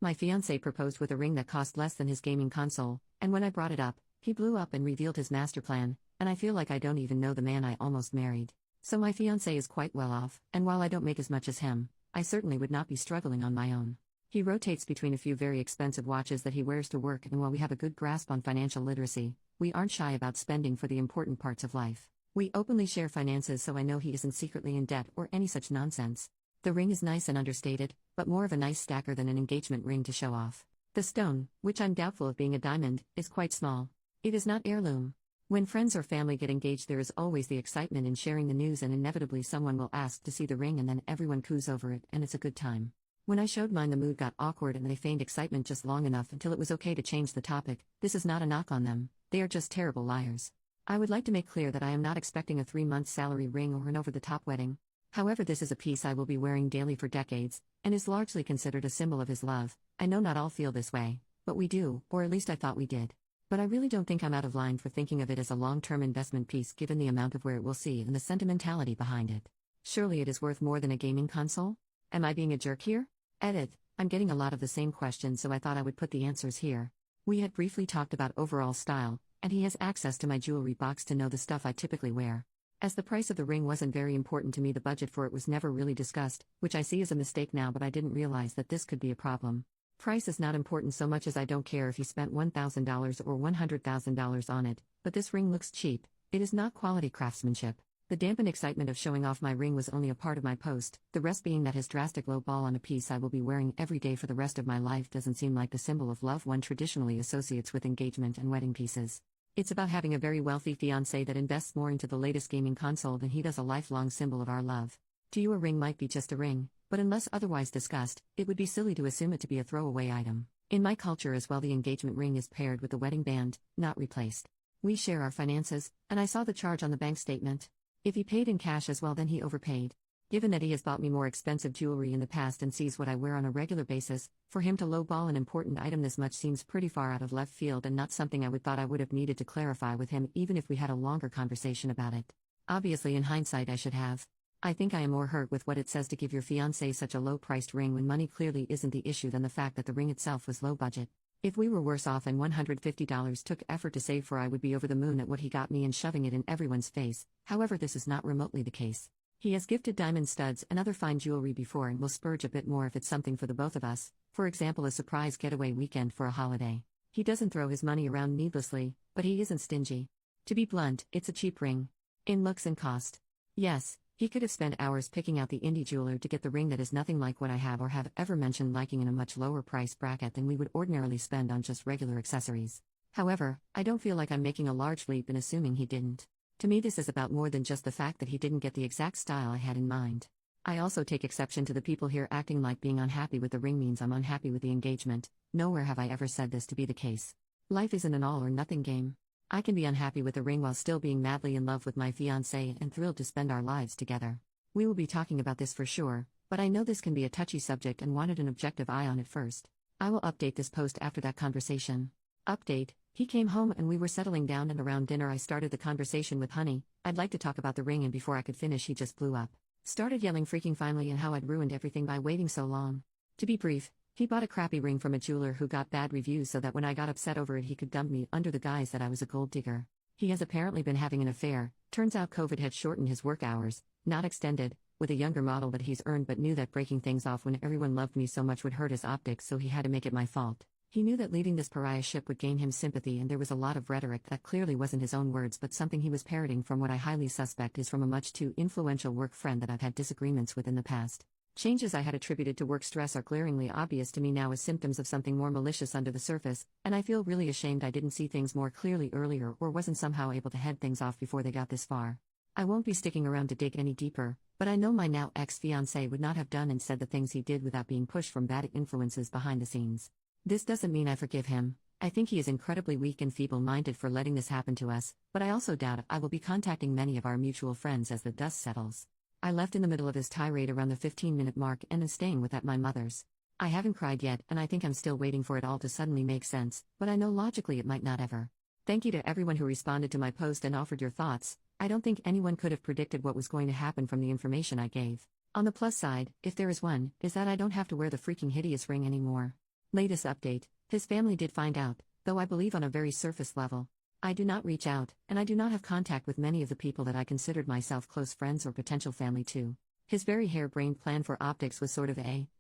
My fiancé proposed with a ring that cost less than his gaming console, and when I brought it up, he blew up and revealed his master plan, and I feel like I don't even know the man I almost married. So my fiancé is quite well off, and while I don't make as much as him, I certainly would not be struggling on my own. He rotates between a few very expensive watches that he wears to work, and while we have a good grasp on financial literacy, we aren't shy about spending for the important parts of life. We openly share finances, so I know he isn't secretly in debt or any such nonsense. The ring is nice and understated, but more of a nice stacker than an engagement ring to show off. The stone, which I'm doubtful of being a diamond, is quite small. It is not heirloom. When friends or family get engaged, there is always the excitement in sharing the news, and inevitably someone will ask to see the ring, and then everyone coos over it, and it's a good time. When I showed mine, the mood got awkward and they feigned excitement just long enough until it was okay to change the topic. This is not a knock on them, they are just terrible liars. I would like to make clear that I am not expecting a 3-month salary ring or an over-the-top wedding. However, this is a piece I will be wearing daily for decades, and is largely considered a symbol of his love. I know not all feel this way, but we do, or at least I thought we did. But I really don't think I'm out of line for thinking of it as a long-term investment piece given the amount of wear it will see and the sentimentality behind it. Surely it is worth more than a gaming console? Am I being a jerk here? Edit. I'm getting a lot of the same questions, so I thought I would put the answers here. We had briefly talked about overall style, and he has access to my jewelry box to know the stuff I typically wear. As the price of the ring wasn't very important to me, the budget for it was never really discussed, which I see as a mistake now, but I didn't realize that this could be a problem. Price is not important so much as I don't care if he spent $1,000 or $100,000 on it, but this ring looks cheap. It is not quality craftsmanship. The dampened excitement of showing off my ring was only a part of my post, the rest being that his drastic low ball on a piece I will be wearing every day for the rest of my life doesn't seem like the symbol of love one traditionally associates with engagement and wedding pieces. It's about having a very wealthy fiancé that invests more into the latest gaming console than he does a lifelong symbol of our love. To you, a ring might be just a ring, but unless otherwise discussed, it would be silly to assume it to be a throwaway item. In my culture as well, the engagement ring is paired with the wedding band, not replaced. We share our finances, and I saw the charge on the bank statement. If he paid in cash as well, then he overpaid. Given that he has bought me more expensive jewelry in the past and sees what I wear on a regular basis, for him to lowball an important item this much seems pretty far out of left field and not something I thought I would have needed to clarify with him even if we had a longer conversation about it. Obviously, in hindsight, I should have. I think I am more hurt with what it says to give your fiancé such a low-priced ring when money clearly isn't the issue than the fact that the ring itself was low budget. If we were worse off and $150 took effort to save for, I would be over the moon at what he got me and shoving it in everyone's face. However, this is not remotely the case. He has gifted diamond studs and other fine jewelry before and will splurge a bit more if it's something for the both of us, for example a surprise getaway weekend for a holiday. He doesn't throw his money around needlessly, but he isn't stingy. To be blunt, it's a cheap ring. In looks and cost. Yes, he could have spent hours picking out the indie jeweler to get the ring that is nothing like what I have or have ever mentioned liking in a much lower price bracket than we would ordinarily spend on just regular accessories. However, I don't feel like I'm making a large leap in assuming he didn't. To me, this is about more than just the fact that he didn't get the exact style I had in mind. I also take exception to the people here acting like being unhappy with the ring means I'm unhappy with the engagement. Nowhere have I ever said this to be the case. Life isn't an all or nothing game. I can be unhappy with the ring while still being madly in love with my fiancé and thrilled to spend our lives together. We will be talking about this for sure, but I know this can be a touchy subject and wanted an objective eye on it first. I will update this post after that conversation. Update. He came home and we were settling down, and around dinner I started the conversation with honey, I'd like to talk about the ring, and before I could finish he just blew up. Started yelling freaking finally and how I'd ruined everything by waiting so long. To be brief, he bought a crappy ring from a jeweler who got bad reviews so that when I got upset over it he could dump me under the guise that I was a gold digger. He has apparently been having an affair. Turns out COVID had shortened his work hours, not extended, with a younger model that he's earned, but knew that breaking things off when everyone loved me so much would hurt his optics, so he had to make it my fault. He knew that leading this pariah ship would gain him sympathy, and there was a lot of rhetoric that clearly wasn't his own words but something he was parroting from what I highly suspect is from a much too influential work friend that I've had disagreements with in the past. Changes I had attributed to work stress are glaringly obvious to me now as symptoms of something more malicious under the surface, and I feel really ashamed I didn't see things more clearly earlier or wasn't somehow able to head things off before they got this far. I won't be sticking around to dig any deeper, but I know my now ex-fiancé would not have done and said the things he did without being pushed from bad influences behind the scenes. This doesn't mean I forgive him. I think he is incredibly weak and feeble-minded for letting this happen to us, but I also doubt I will be contacting many of our mutual friends as the dust settles. I left in the middle of his tirade around the 15-minute mark and am staying with at my mother's. I haven't cried yet, and I think I'm still waiting for it all to suddenly make sense, but I know logically it might not ever. Thank you to everyone who responded to my post and offered your thoughts. I don't think anyone could have predicted what was going to happen from the information I gave. On the plus side, if there is one, is that I don't have to wear the freaking hideous ring anymore. Latest update: his family did find out, though I believe on a very surface level. I do not reach out, and I do not have contact with many of the people that I considered myself close friends or potential family to. His very harebrained plan for optics was sort of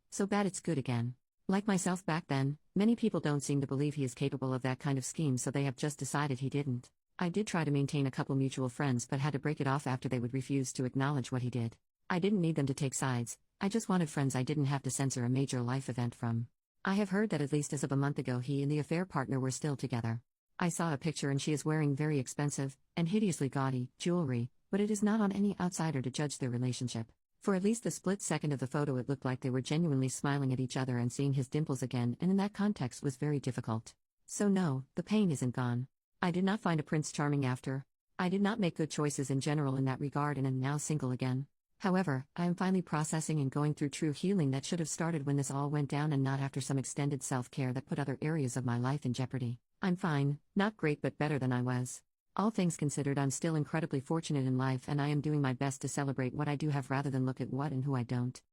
so bad it's good again. Like myself back then, many people don't seem to believe he is capable of that kind of scheme, so they have just decided he didn't. I did try to maintain a couple mutual friends but had to break it off after they would refuse to acknowledge what he did. I didn't need them to take sides, I just wanted friends I didn't have to censor a major life event from. I have heard that at least as of a month ago he and the affair partner were still together. I saw a picture and she is wearing very expensive, and hideously gaudy, jewelry, but it is not on any outsider to judge their relationship. For at least a split second of the photo it looked like they were genuinely smiling at each other, and seeing his dimples again and in that context was very difficult. So no, the pain isn't gone. I did not find a Prince Charming after. I did not make good choices in general in that regard and am now single again. However, I am finally processing and going through true healing that should have started when this all went down and not after some extended self-care that put other areas of my life in jeopardy. I'm fine, not great but better than I was. All things considered, I'm still incredibly fortunate in life, and I am doing my best to celebrate what I do have rather than look at what and who I don't.